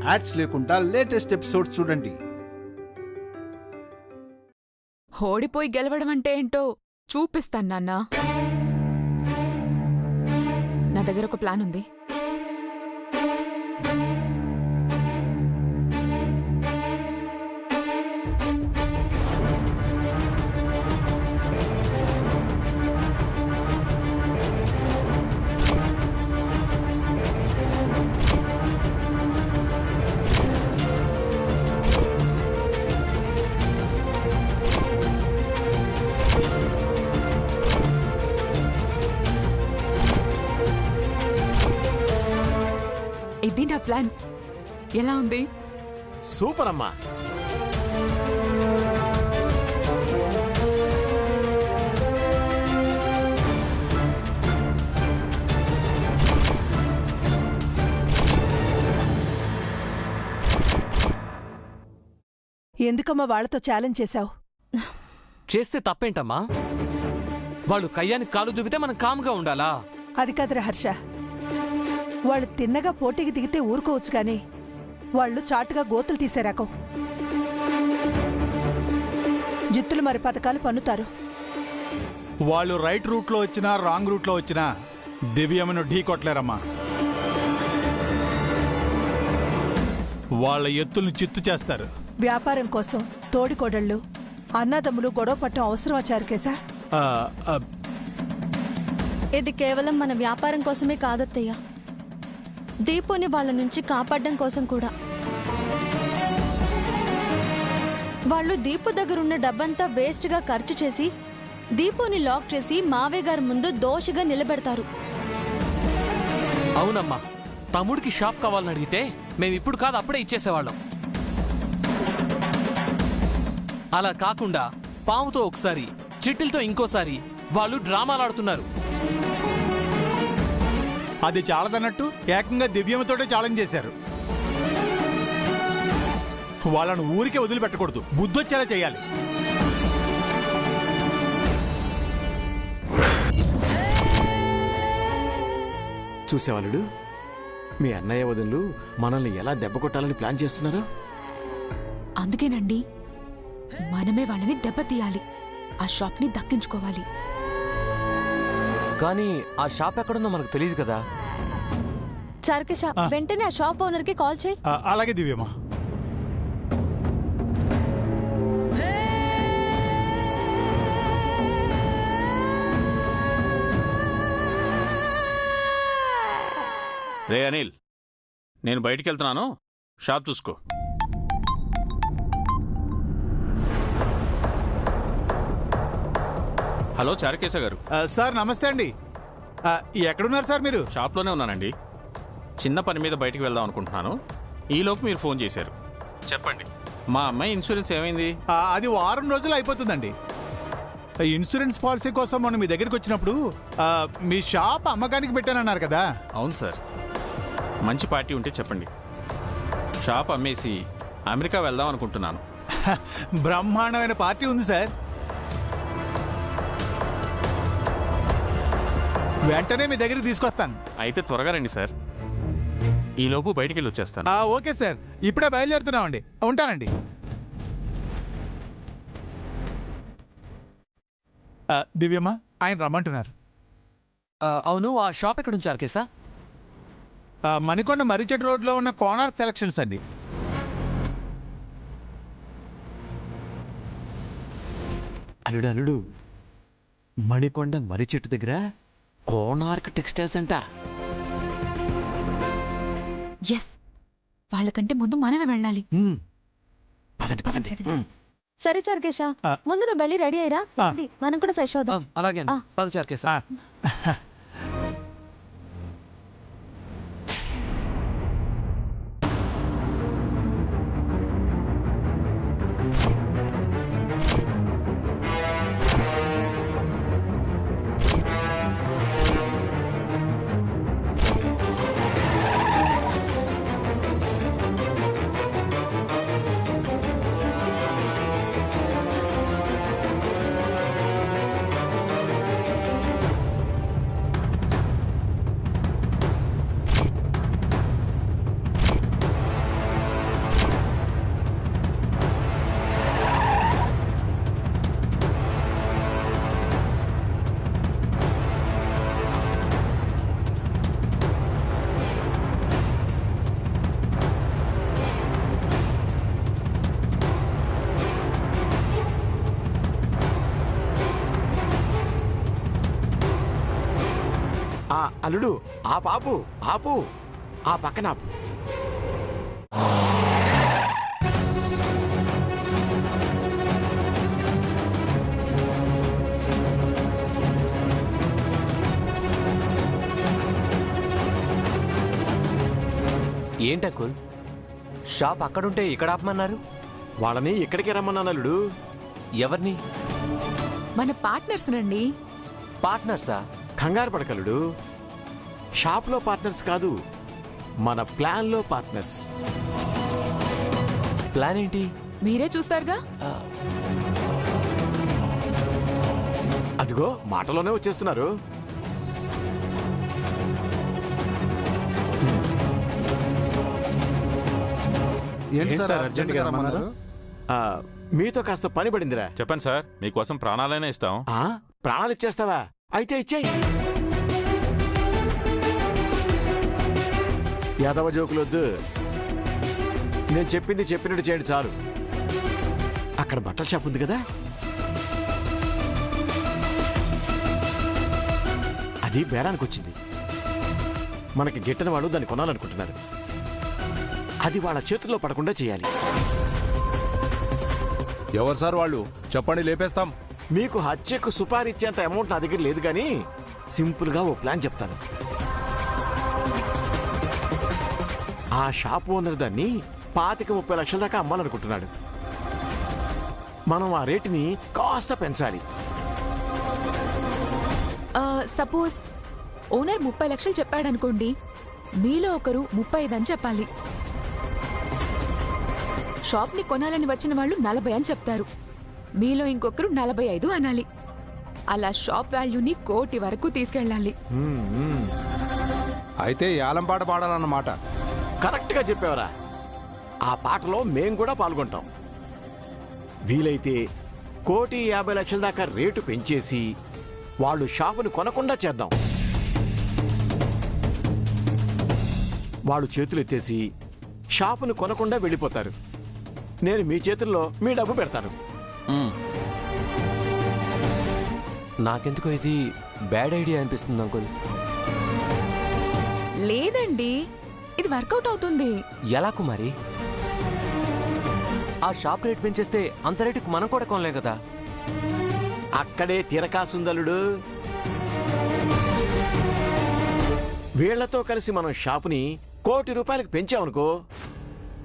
Ads లేకుండా latest episodes చూడండి. ఓడిపోయి గెలవడం అంటే ఏంటో చూపిస్తాను నాన్నా. నా దగ్గర ఒక ప్లాన్ ఉంది. ఇది నా ప్లాన్. ఎలా ఉంది? సూపర్ అమ్మా. ఎందుకమ్మా వాళ్లతో ఛాలెంజ్ చేశావు? చేస్తే తప్పేంటమ్మా? వాళ్ళు కయ్యానికి కాలు దువ్వితే మనం కామ్గా ఉండాలా? అది కాదురా హర్ష, వాళ్ళు తిన్నగా పోటీకి దిగితే ఊరుకోవచ్చు గాని వాళ్ళు చాటుగా గోతులు తీసేరాకో జిత్తులు మరి పథకాలు పన్నుతారు. వాళ్ళు రైట్ రూట్లో వచ్చినా రాంగ్ రూట్లో వచ్చినా దివ్యమ్మను ఢీ కొట్టలేరమ్మా. వాళ్ళ ఎత్తుల్ని చిత్తు చేస్తారు. వ్యాపారం కోసం తోడికోడళ్ళు అన్నదమ్ములు గొడవ పట్టం అవసరమా చారుకేశా? ఇది కేవలం మన వ్యాపారం కోసమే కాదత్తయ్య, దీపుని వాళ్ళ నుంచి కాపాడడం కోసం కూడా. వాళ్ళు దీపు దగ్గరున్న డబ్బంతా వేస్ట్గా ఖర్చు చేసి దీపుని లాక్ చేసి మావయ్య గారి ముందు దోషిగా నిలబెడతారు. అవునమ్మా, తమ్ముడికి షాప్ కావాలని అడిగితే మేము ఇప్పుడు కాదు అప్పుడే ఇచ్చేసేవాళ్ళం. అలా కాకుండా పాముతో ఒకసారి, చిట్టిలతో ఇంకోసారి వాళ్ళు డ్రామాలాడుతున్నారు. అది చాలదన్నట్టు ఏకంగా దివ్యమ్మతోటే ఛాలెంజ్ చేశారు. వాళ్ళను ఊరికే వదిలిపెట్టకూడదు, బుద్ధొచ్చేలా చేయాలి. చూసేవాళ్ళుడు, మీ అన్నయ్య వదిలు మనల్ని ఎలా దెబ్బ కొట్టాలని ప్లాన్ చేస్తున్నారో. అందుకేనండి, మనమే వాళ్ళని దెబ్బతీయాలి, ఆ షాప్ని దక్కించుకోవాలి. కానీ ఆ షాప్ ఎక్కడుందో మనకు తెలియదు కదా. చారుకేశ, వెంటనే ఆ షాప్ ఓనర్ కి కాల్ చేయి. అలాగే దివ్యమ్మ. రే అనిల్, నేను బయటికి వెళ్తున్నాను, షాప్ చూసుకో. హలో చారుకేశ గారు. సార్ నమస్తే అండి. ఎక్కడున్నారు సార్ మీరు? షాప్లోనే ఉన్నానండి. చిన్న పని మీద బయటికి వెళ్దాం అనుకుంటున్నాను. ఈలోపు మీరు ఫోన్ చేశారు. చెప్పండి, మా అమ్మాయి ఇన్సూరెన్స్ ఏమైంది? అది వారం రోజులు అయిపోతుందండి. ఇన్సూరెన్స్ పాలసీ కోసం మనం మీ దగ్గరికి వచ్చినప్పుడు మీ షాప్ అమ్మకానికి పెట్టానన్నారు కదా. అవును సార్, మంచి పార్టీ ఉంటే చెప్పండి. షాప్ అమ్మేసి అమెరికా వెళ్దాం అనుకుంటున్నాను. బ్రహ్మాండమైన పార్టీ ఉంది సార్. వెంటనే మీ దగ్గరికి తీసుకొస్తాను. అయితే త్వరగా రండి సార్, ఈలోపు బయటికి వెళ్ళి వచ్చేస్తాను. ఓకే సార్, ఇప్పుడే బయలుదేరుతున్నామండి. ఉంటానండి. దివ్యమ్మ, ఆయన రమ్మంటున్నారు. అవును, ఆ షాప్ ఎక్కడ ఉంచారు కేసా? మణికొండ మర్రిచెట్టు రోడ్లో ఉన్న కోనార్క్ సెలక్షన్స్ అండి. అల్లుడు అల్లుడు, మణికొండ మర్రి చెట్టు దగ్గర కోనార్క్ టెక్స్టైల్స్ అంట. ఎస్, వాళ్ళకంటే ముందు మనమే వెళ్ళాలి. పదండి పదండి. సరే చారుకేశ, ముందు నువ్వు వెళ్ళి రెడీ అయ్యరా, మనం కూడా ఫ్రెష్ అవుదాం. అలాగే పద చారుకేశా. అల్లుడు ఆ పాపు ఆపు, ఆ పక్కన ఆపు. ఏంటకుల్ షాప్ అక్కడుంటే ఇక్కడ ఆపమన్నారు? వాళ్ళని ఇక్కడికి రమ్మన్నాను అల్లుడు. ఎవరిని? మన పార్ట్నర్స్ నండి. పార్ట్నర్సా? కంగారు పడకలుడు, షాప్లో పార్ట్నర్స్ కాదు, మన ప్లాన్లో పార్ట్నర్స్. ప్లాన్ ఏంటి? మీరే చూస్తారుగా. అదిగో మాటలోనే వచ్చేస్తున్నారు. ఏంటి సార్ అర్జెంట్గా రమ్మన్నారు? ఆ, మీతో కాస్త పని పడిందిరా. చెప్పండి సార్, మీకోసం ప్రాణాలైనా ఇస్తాం. ఆ, ప్రాణాలు ఇచ్చేస్తావా? అయితే ఇచ్చేయి. యాదవ జోకులొద్దు, నేను చెప్పింది చెప్పినట్టు చేయండి చాలు. అక్కడ బట్టల షాప్ ఉంది కదా, అది బేరానికి వచ్చింది. మనకి గిట్టని వాళ్ళు దాన్ని కొనాలనుకుంటున్నారు. అది వాళ్ళ చేతుల్లో పడకుండా చేయాలి. ఎవరు సార్ వాళ్ళు? చెప్పండి, లేపేస్తాం. మీకు హత్యకు సుపారీ ఇచ్చేంత అమౌంట్ నా దగ్గర లేదు, కానీ సింపుల్గా ఓ ప్లాన్ చెప్తాను. ఆ షాప్ ఓనర్ దాన్ని 25-30 లక్షల దాకా అమ్మాలనుకుంటున్నాడు. మనం ఆ రేటుని కాస్త పెంచాలి. సపోజ్ ఓనర్ 30 లక్షలు చెప్పాడనుకోండి, మీలో ఒకరు 35 అని చెప్పాలి. షాప్ని కొనాలని వచ్చిన వాళ్ళు 40 అని చెప్తారు. మీలో ఇంకొకరు 45 అనాలి. అలా షాప్ వాల్యూని 1 కోటి వరకు తీసుకెళ్ళాలి. అయితే యాలం పాట పాడాలన్నమాట. కరెక్ట్గా చెప్పావరా. ఆ పాటలో మేం కూడా పాల్గొంటాం. వీలైతే 1,50,00,000 దాకా రేటు పెంచేసి వాళ్ళు షాపును కొనకుండా చేద్దాం. వాళ్ళు చేతులు ఎత్తేసి షాపును కొనకుండా వెళ్ళిపోతారు. నేను మీ చేతుల్లో మీ డబ్బు పెడతాను. నాకెందుకో ఇది బ్యాడ్ ఐడియా అనిపిస్తుంది అంకుల్. లేదండి, ఇది వర్కౌట్ అవుతుంది. ఎలా కుమారి? ఆ షాప్ రేట్ పెంచేస్తే అంత రేటుకు మనం కూడా కొనలేం కదా. అక్కడే తిరకాసుందలుడు. వీళ్లతో కలిసి మనం షాపుని 1 కోటి రూపాయలకు పెంచామనుకో,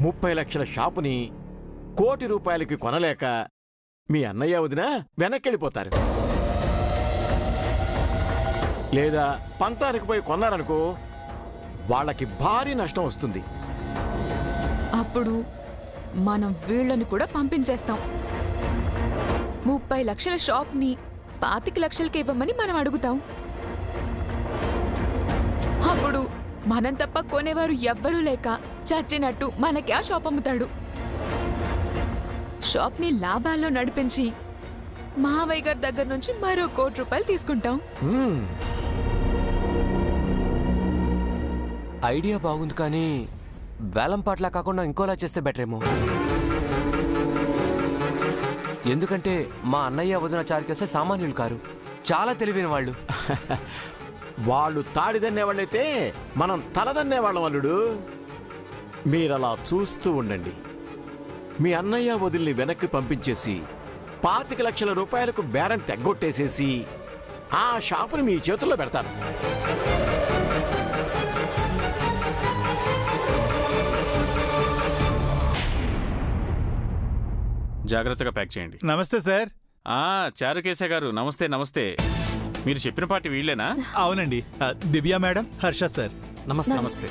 30 లక్షల షాపుని 1 కోటి రూపాయలకి కొనలేక మీ అన్నయ్య వదిన వెనక్కెళ్ళిపోతారు. లేదా పంతానికి పోయి కొన్నారనుకో, వాళ్ళకి భారీ నష్టం వస్తుంది. అప్పుడు మనం వీళ్ళని కూడా పంపించేస్తాం. 30 లక్షల షాప్ని 25 లక్షలకి ఇవ్వమని మనం అడుగుతాం. అప్పుడు మనం తప్ప కొనేవారు ఎవ్వరూ లేక చచ్చినట్టు మనకి ఆ షాప్ అమ్ముతాడు. షాప్ని లాభాల్లో నడిపించి మావయ్య గారి దగ్గర నుంచి మరో 1 కోటి రూపాయలు తీసుకుంటాం. ఐడియా బాగుంది, కానీ వేలం పాటలా కాకుండా ఇంకోలా చేస్తే బెటర్ ఏమో. ఎందుకంటే మా అన్నయ్య వదిన చారుకేస్తే సామాన్యులు కారు, చాలా తెలివైన వాళ్ళు. వాళ్ళు తాడిదన్నేవాళ్ళైతే మనం తలదన్నేవాళ్ళం అల్లుడు. మీరలా చూస్తూ ఉండండి. మీ అన్నయ్య వదిలిని వెనక్కి పంపించేసి 25 లక్షల రూపాయలకు బేరం తెగ్గొట్టేసేసి ఆ షాపుని మీ చేతుల్లో పెడతాను. జాగ్రత్తగా ప్యాక్ చేయండి. నమస్తే సార్. చారుకేశ గారు, నమస్తే. నమస్తే. మీరు చెప్పిన పార్టీ వీళ్ళేనా? అవునండి. దివ్య మేడం, హర్ష సార్. నమస్తే. నమస్తే.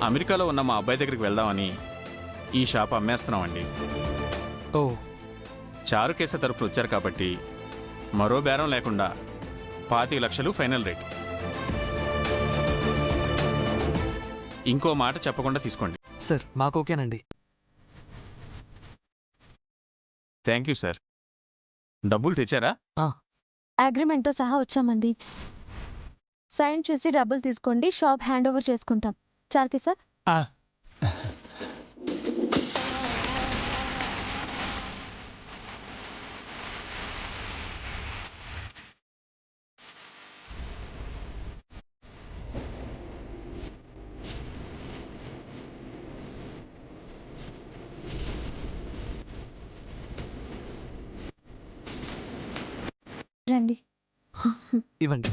అమెరికాలో ఉన్న మా అబ్బాయి దగ్గరికి వెళ్దామని ఈ షాప్ అమ్మేస్తున్నామండి. ఓ, చారుకేశ తరపున వచ్చారు కాబట్టి మరో బేరం లేకుండా 25 లక్షలు ఫైనల్ రేట్. ఇంకో మాట చెప్పకుండా తీసుకోండి. సార్ మాకు ఓకేనండి. Thank you sir. డబ్బులు తెచ్చారా? అగ్రిమెంట్తో సహా వచ్చామండి. సైన్ చేసి డబ్బులు తీసుకోండి, షాప్ హ్యాండ్ ఓవర్ చేసుకుంటాం. చార్కి సార్. ఇవ్వండి.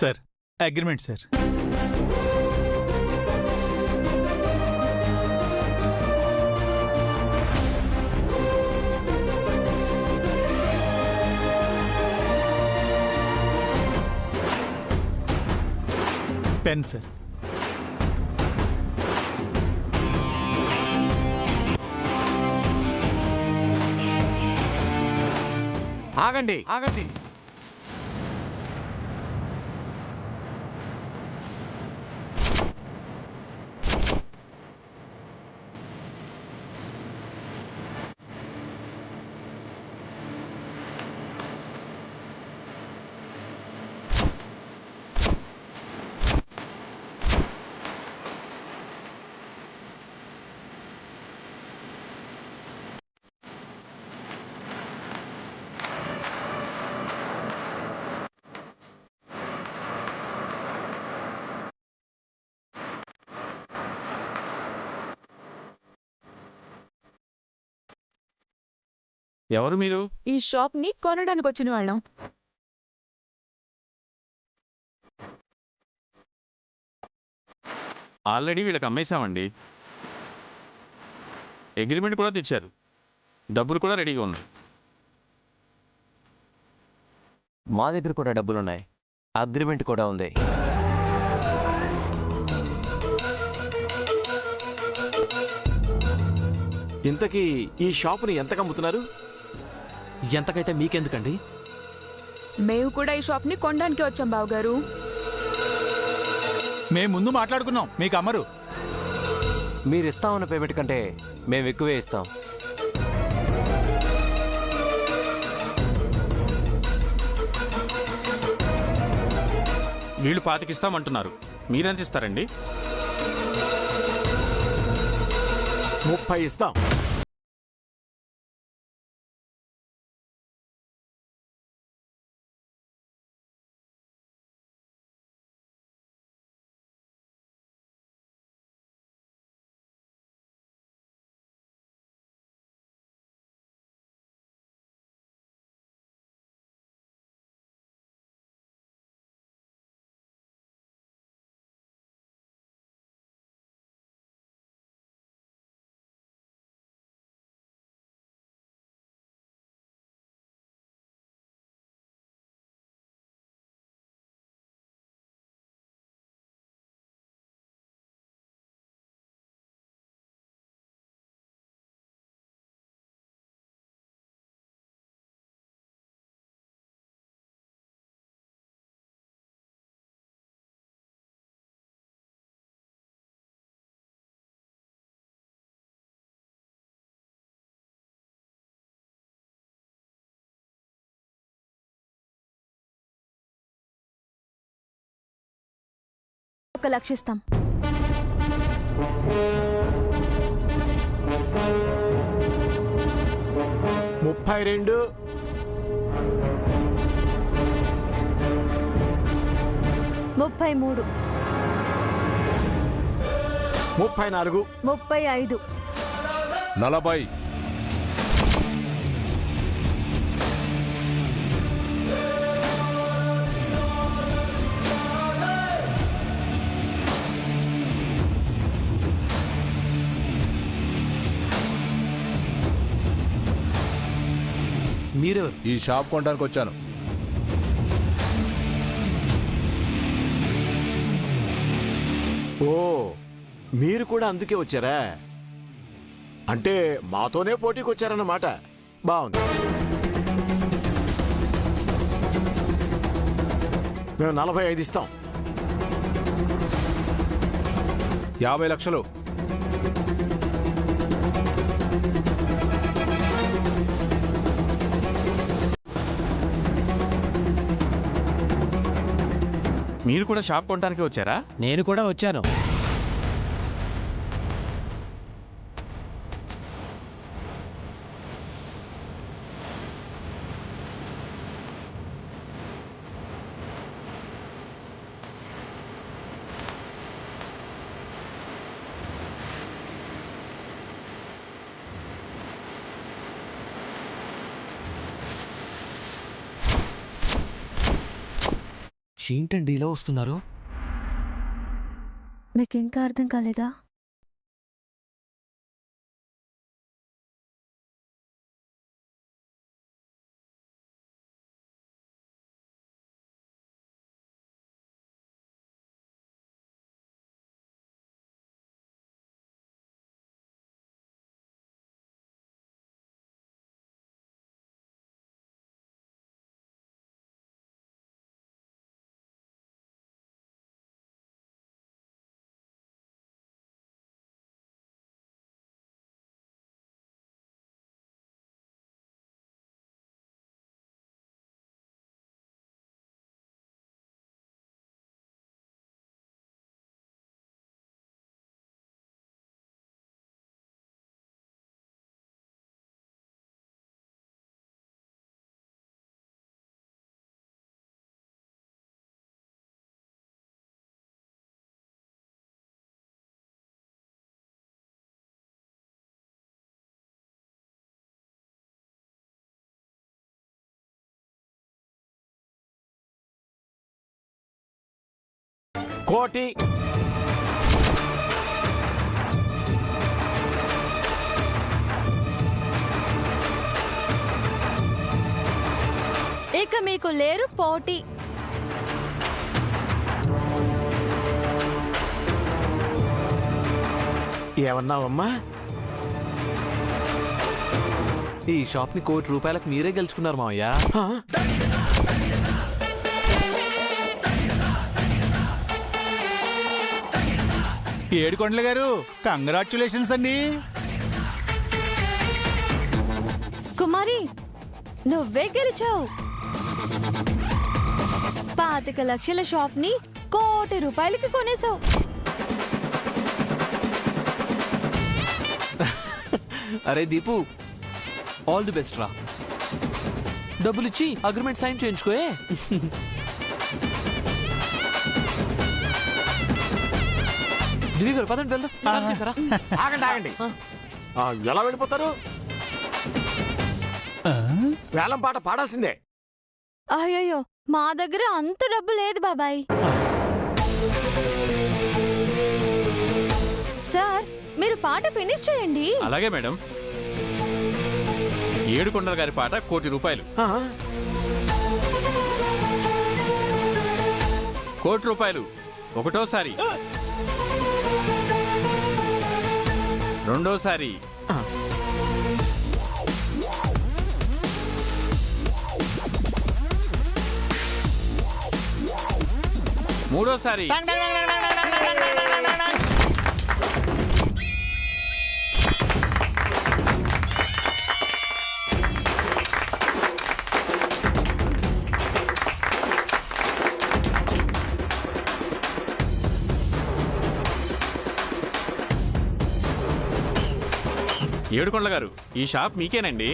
Sir agreement sir. Pen sir. ఆగండి ఆగండి. ఎవరు మీరు? ఈ షాప్ ని కొనడానికి వచ్చిన వాళ్ళం. ఆల్రెడీ వీళ్ళకి అమ్మేశామండి. అగ్రిమెంట్ కూడా తెచ్చారు, డబ్బులు కూడా రెడీగా ఉన్నాయి. మా దగ్గర కూడా డబ్బులున్నాయి, అగ్రిమెంట్ కూడా ఉంది. ఇంతకీ ఈ షాపుని ఎంతకు అమ్ముతున్నారు? ఎంతకైతే మీకెందుకండి? మేము కూడా ఈ షాప్ ని కొనడానికి వచ్చాం బావగారు. మేము ముందు మాట్లాడుకున్నాం, మీకు అమ్మరు. మీరు ఇస్తామన్న పేమెంట్ కంటే మేము ఎక్కువే ఇస్తాం. వీళ్ళు 25 ఇస్తామంటున్నారు, మీరెంత ఇస్తారండి? 30 ఇస్తాం. ఒక 1,00,000 ఇస్తాం. 32, 33, 34, 35, 40, మీరెవరు? ఈ షాప్ కొనడానికి వచ్చాను. ఓ మీరు కూడా అందుకే వచ్చారా? అంటే మాతోనే పోటీకి వచ్చారన్నమాట. బాగుంది. మేము 45 ఇస్తాం. 50 లక్షలు. మీరు కూడా షాప్ కొనడానికి వచ్చారా? నేను కూడా వచ్చాను. ఏంటండి ఇలా వస్తున్నారు? మీకు ఇంకా అర్థం కాలేదా? కోటి ఇక మీకు లేరు పోటీ. ఏమన్నావమ్మా? ఈ షాప్ని ₹1,00,00,000 మీరే గెలుచుకున్నారు మావయ్య. ఆ? ఏడుకొండల గారు కంగ్రాచ్యులేషన్స్ అండి. కుమారి, నువ్వే గెలిచావు. 25 లక్షల షాప్ ని ₹1,00,00,000 కొనేసావు. అరే దీపు, ఆల్ ది బెస్ట్ రా. డబ్బులిచ్చి అగ్రిమెంట్ సైన్ చేయించుకోయే. దివి గారు పదండి వెళ్దాం. ఆగండి ఆగండి. ఎలా వెళ్ళిపోతారు? వేలం పాట పాడాల్సిందే. అయ్యయ్యో, మా దగ్గర అంత డబ్బు లేదు బాబాయ్. సార్, మీరు పాట ఫినిష్ చేయండి. అలాగే మేడం. ఏడుకొండల గారి పాట ₹1,00,00,000. ఆ? ₹1,00,00,000 ఒకటోసారి, రెండోసారి, మూడోసారి. ఏడుకొండల గారు, ఈ షాప్ మీకేనండి.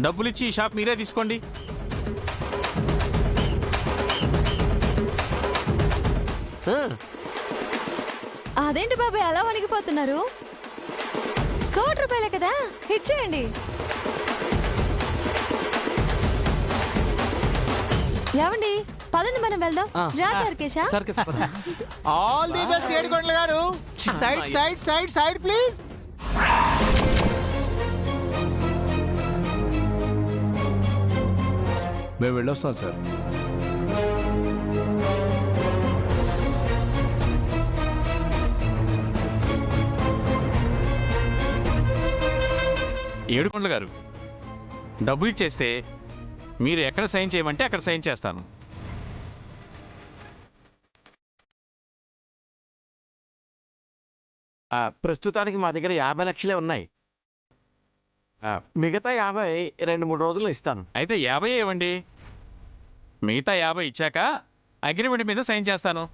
డబ్బులిచ్చి ఈ షాప్ మీరే తీసుకోండి. అదేంటి బాబాయ్ అలా వణిగిపోతున్నారు? ₹1,00,00,000 కదా, ఇచ్చేయండి. ఏమండి, పదండి మనం వెళ్దాం. రా చార్కేశా. ఆల్ ది బెస్ట్ ఏడుకొండల గారు. Side side side side please. మేము వెళ్ళొస్తాం సార్. ఏడుకొండల గారు, డబ్బులు ఇచ్చేస్తే మీరు ఎక్కడ సైన్ చేయమంటే అక్కడ సైన్ చేస్తాను. ప్రస్తుతానికి మా దగ్గర 50 లక్షలే ఉన్నాయి. మిగతా 50 2-3 రోజుల్లో ఇస్తాను. అయితే 50 ఇవ్వండి. మిగతా 50 ఇచ్చాక అగ్రిమెంట్ మీద సైన్ చేస్తాను.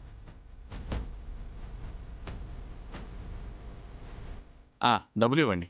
డబ్బులు ఇవ్వండి.